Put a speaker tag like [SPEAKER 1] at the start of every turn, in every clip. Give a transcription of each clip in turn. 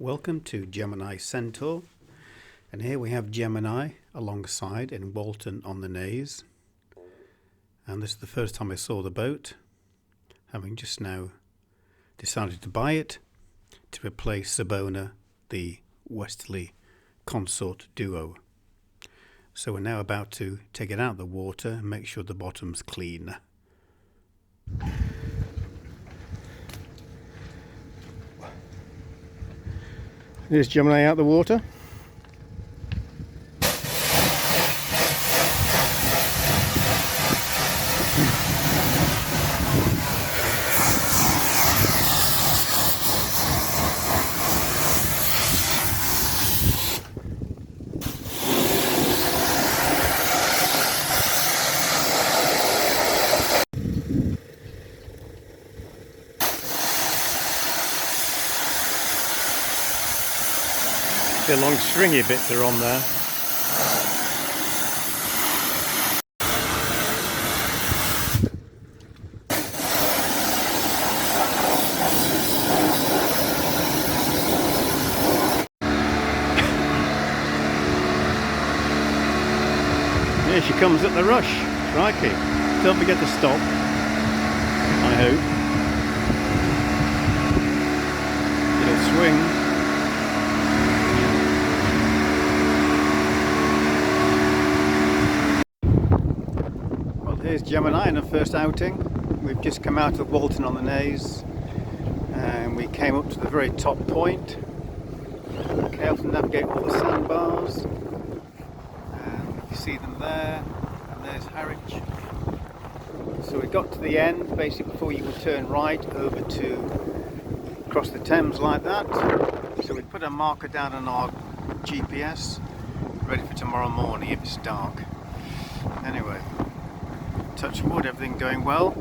[SPEAKER 1] Welcome to GeminiCentaur, and here we have Gemini alongside in Walton on the Naze, and this is the first time I saw the boat, having just now decided to buy it to replace Sabona, the Westerly Consort Duo. So we're now about to take it out of the water and make sure the bottom's clean. Here's Gemini out the water. The long stringy bits are on there. Here she comes at the rush. Crikey. Don't forget to stop, I hope. Little swing. Here's Gemini in her first outing. We've just come out of Walton on the Naze and we came up to the very top point. Careful to navigate all the sandbars, and you see them there, and there's Harwich. So we got to the end basically before you would turn right over to cross the Thames like that. So we put a marker down on our GPS ready for tomorrow morning if it's dark. Anyway, touch wood, everything going well.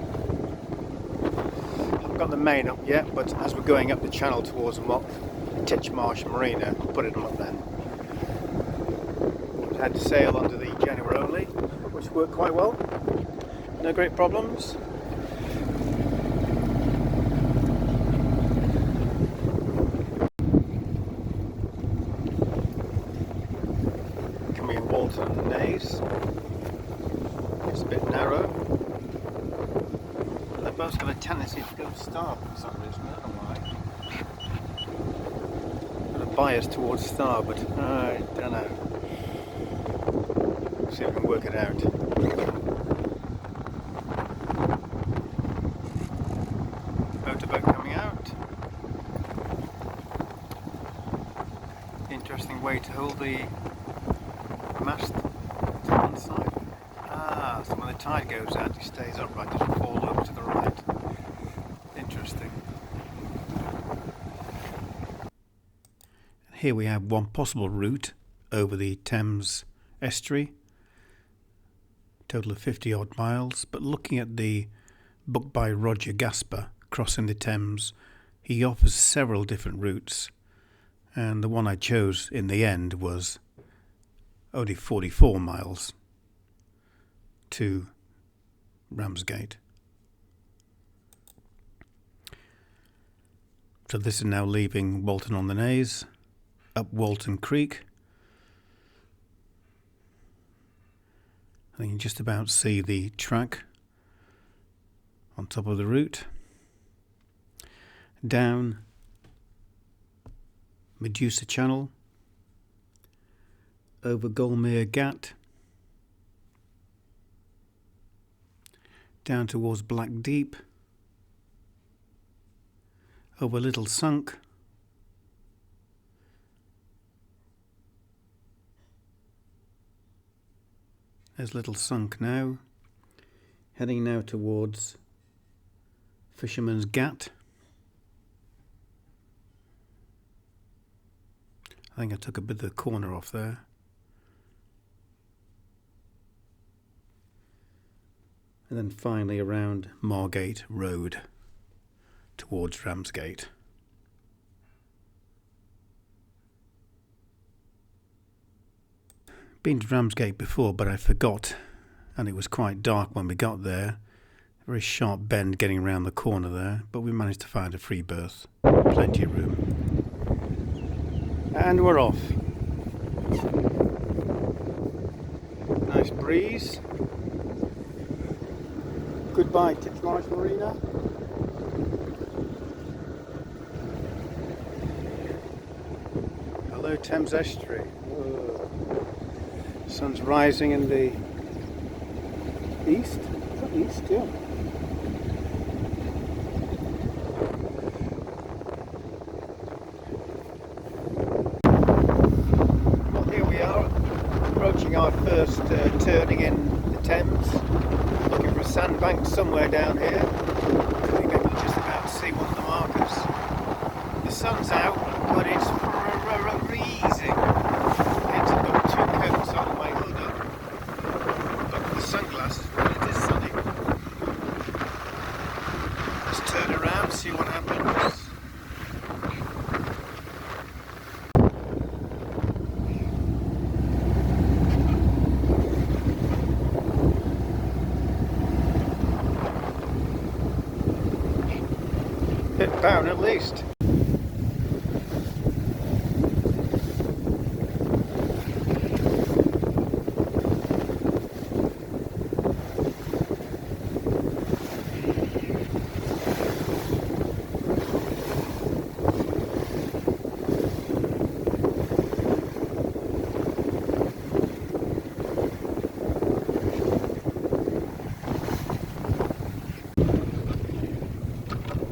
[SPEAKER 1] I've got the main up yet, but as we're going up the channel towards Southsea Marina, I'll put it up then. We had to sail under the January only, which worked quite well. No great problems. Coming in Walton Naze. It's a bit narrow. But they both have a tendency to go starboard for some reason, I don't know why. Got a bias towards starboard. I don't know. See if we can work it out. Motorboat coming out. Interesting way to hold the mast to one side. So when the tide goes out, it stays upright, doesn't fall over to the right. Interesting. Here we have one possible route over the Thames estuary. Total of 50 odd miles, but looking at the book by Roger Gasper, Crossing the Thames, he offers several different routes, and the one I chose in the end was only 44 miles. To Ramsgate. So this is now leaving Walton on the Naze, up Walton Creek. I think you can just about see the track on top of the route. Down Medusa Channel, over Golmere Gat, down towards Black Deep, over Little Sunk, there's Little Sunk now, heading now towards Fisherman's Gat. I think I took a bit of the corner off there. And then finally around Margate Road towards Ramsgate. Been to Ramsgate before, but I forgot, and it was quite dark when we got there. A very sharp bend getting around the corner there, but we managed to find a free berth. Plenty of room. And we're off. Nice breeze. Goodbye Southsea Marina. Hello Thames Estuary. Sun's rising in the east. Is that east? Yeah. Well, here we are, approaching our first turning in the Thames. Looking for a sandbank somewhere down here. I think I can just about see one of the markers. The sun's out, but it's freezing. It's got two coats on my hood up. Look at the sunglasses, but it is sunny. Let's turn around, see what happens. Bit down at least.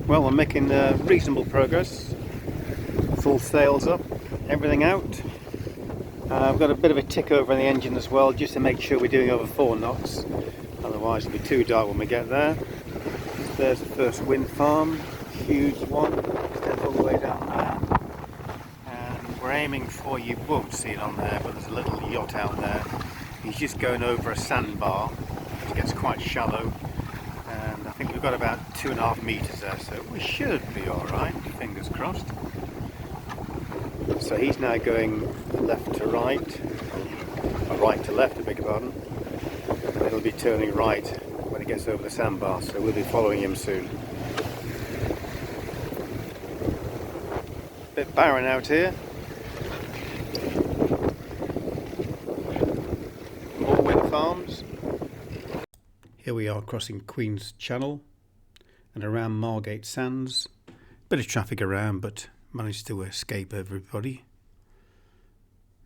[SPEAKER 1] Well, we're making reasonable progress. Full sails up, everything out. I've got a bit of a tick over in the engine as well, just to make sure we're doing over 4 knots. Otherwise it'll be too dark when we get there. There's the first wind farm, huge one, extends all the way down there. And we're aiming for, you won't see it on there, but there's a little yacht out there. He's just going over a sandbar. It gets quite shallow. And I think we've got about 2.5 meters there, so we should be alright, fingers crossed. So he's now going left to right, or right to left, I beg your pardon, and it'll be turning right when he gets over the sandbar, so we'll be following him soon. Bit barren out here. More wind farms. Here we are crossing Queen's Channel and around Margate Sands. Bit of traffic around, but managed to escape everybody.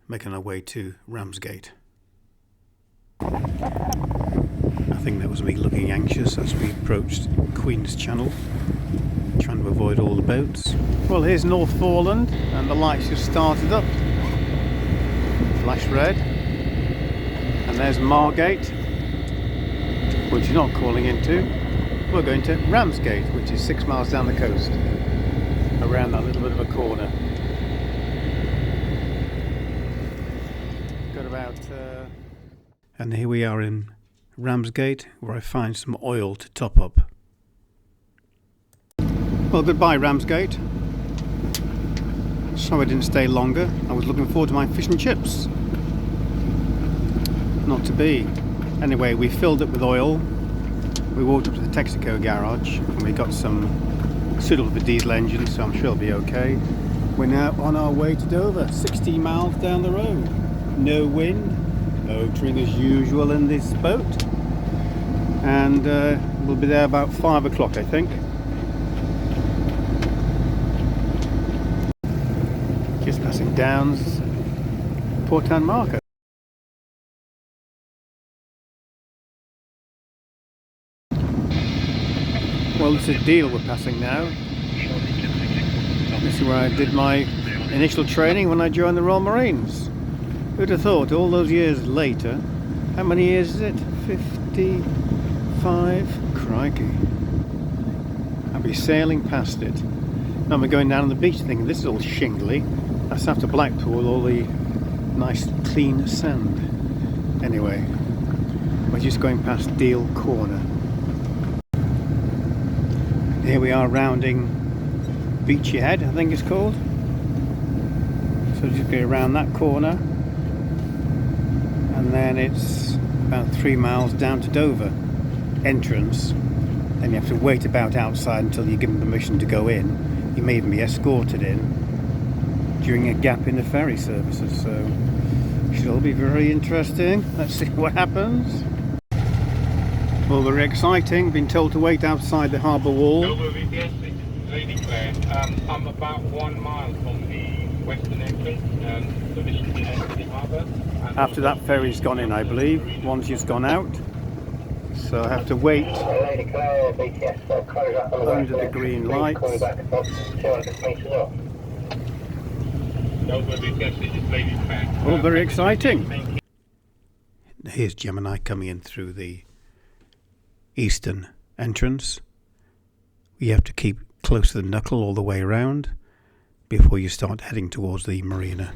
[SPEAKER 1] Making our way to Ramsgate. I think that was me looking anxious as we approached Queen's Channel, trying to avoid all the boats. Well, here's North Foreland and the lights just started up. Flash red. And there's Margate, which you're not calling into. We're going to Ramsgate, which is 6 miles down the coast, around that little bit of a corner. Got about and here we are in Ramsgate, where I find some oil to top up. Well, goodbye Ramsgate. Sorry I didn't stay longer. I was looking forward to my fish and chips. Not to be. Anyway, we filled it with oil. We walked up to the Texaco garage and we got some suitable for diesel engines, so I'm sure it'll be okay. We're now on our way to Dover, 16 miles down the road. No wind, motoring as usual in this boat. And we'll be there about 5 o'clock, I think. Just passing Downs, Port Town Market. Well, this is Deal we're passing now. This is where I did my initial training when I joined the Royal Marines. Who'd have thought, all those years later, how many years is it? 55? Crikey. I'll be sailing past it. Now we're going down on the beach thinking this is all shingly. That's after Blackpool, all the nice clean sand. Anyway, we're just going past Deal Corner. Here we are rounding Beachy Head, I think it's called. So just go around that corner and then it's about 3 miles down to Dover entrance. Then you have to wait about outside until you're given permission to go in. You may even be escorted in. during a gap in the ferry services, so should all be very interesting. Let's see what happens. Well, very exciting. Been told to wait outside the harbour wall.
[SPEAKER 2] I'm about 1 mile from the western entrance, so this is the end of the harbour.
[SPEAKER 1] After that ferry's gone in, I believe. One's just gone out. So I have to wait under the green lights. Oh, very exciting. Here's Gemini coming in through the eastern entrance. You have to keep close to the knuckle all the way around before you start heading towards the marina.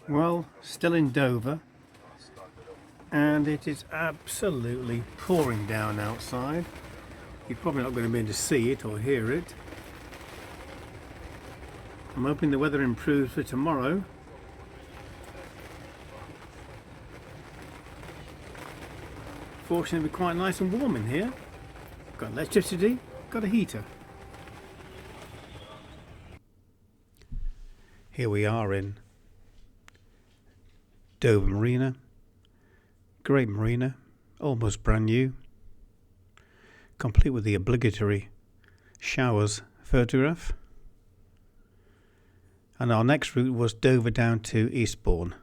[SPEAKER 1] Well, still in Dover, and it is absolutely pouring down outside. You're probably not going to be able to see it or hear it. I'm hoping the weather improves for tomorrow. Fortunately, it'll be quite nice and warm in here. Got electricity, got a heater. Here we are in Dover Marina. Great marina, almost brand new, complete with the obligatory showers photograph. And our next route was Dover down to Eastbourne.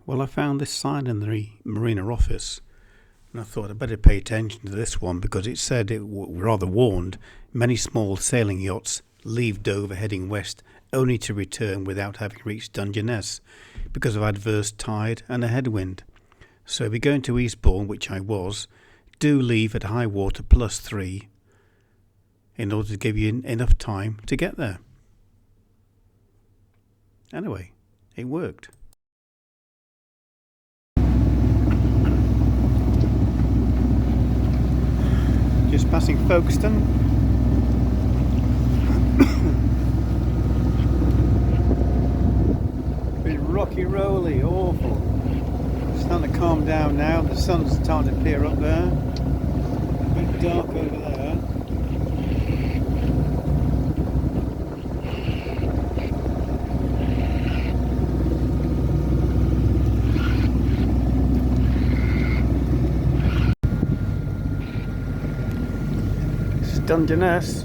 [SPEAKER 1] Well, I found this sign in the marina office, and I thought I'd better pay attention to this one because it said, it rather warned, many small sailing yachts leave Dover heading west only to return without having reached Dungeness because of adverse tide and a headwind. So if you're going to Eastbourne, which I was, do leave at high water +3 in order to give you enough time to get there. Anyway, it worked. Just passing Folkestone. Bit rocky rolly, awful. It's starting to calm down now. The sun's starting to appear up there. A bit dark over there. It's Dungeness.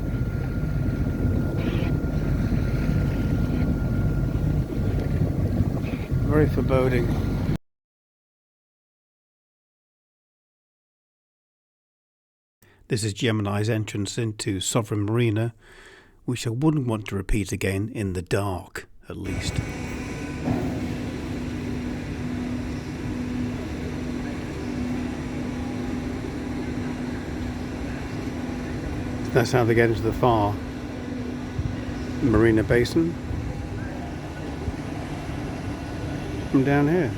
[SPEAKER 1] Very foreboding. This is Gemini's entrance into Sovereign Marina, which I wouldn't want to repeat again in the dark, at least. That's how they get into the far Marina Basin from down here.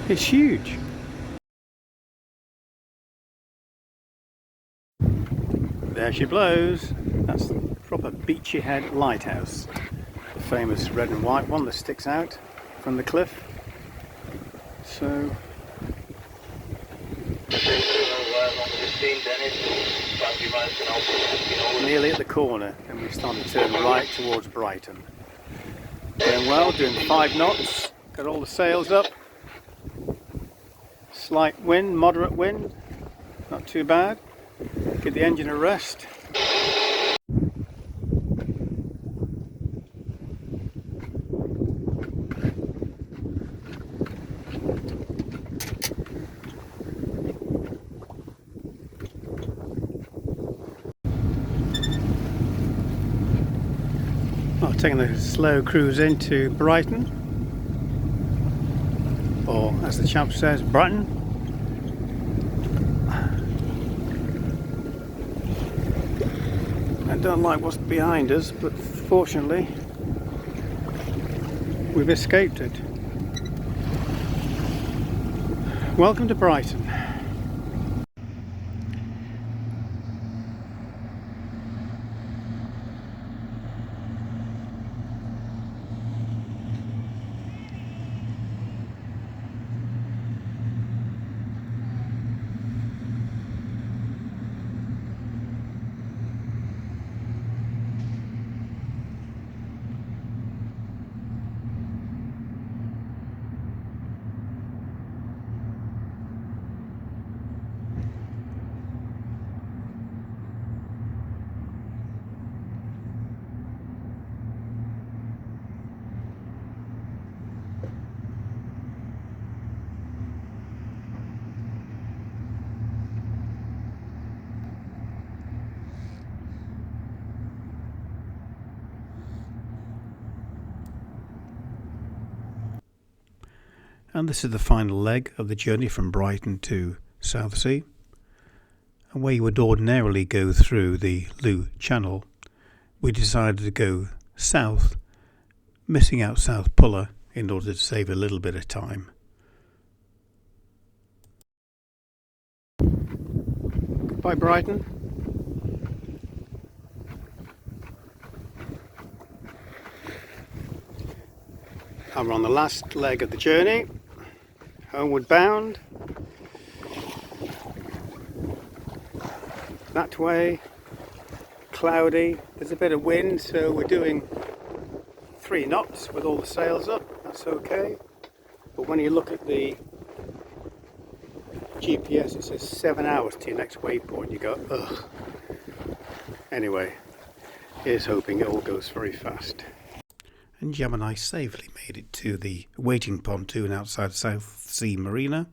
[SPEAKER 1] It's huge. There she blows. That's the proper Beachy Head Lighthouse. The famous red and white one that sticks out from the cliff. So nearly at the corner, and we start to turn right towards Brighton. Going well, doing 5 knots, got all the sails up. Slight wind, moderate wind, not too bad. Give the engine a rest. Well, taking a slow cruise into Brighton, or as the chap says, Brighton. I don't like what's behind us, but fortunately we've escaped it. Welcome to Brighton. And this is the final leg of the journey from Brighton to Southsea. And where you would ordinarily go through the Loo Channel, we decided to go south, missing out South Puller in order to save a little bit of time. Goodbye, Brighton. And we're on the last leg of the journey, homeward bound. That way, cloudy, there's a bit of wind, so we're doing 3 knots with all the sails up, that's okay. But when you look at the GPS, it says 7 hours to your next waypoint, you go, ugh. Anyway, here's hoping it all goes very fast. And Gemini safely made it to the waiting pontoon outside Southsea Marina.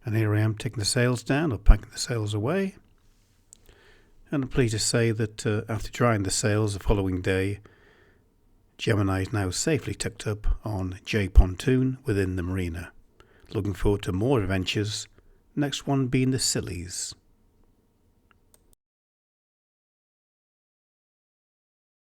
[SPEAKER 1] And here I am taking the sails down, or packing the sails away. And I'm pleased to say that after drying the sails the following day, Gemini is now safely tucked up on J pontoon within the marina. Looking forward to more adventures, next one being the Scillies.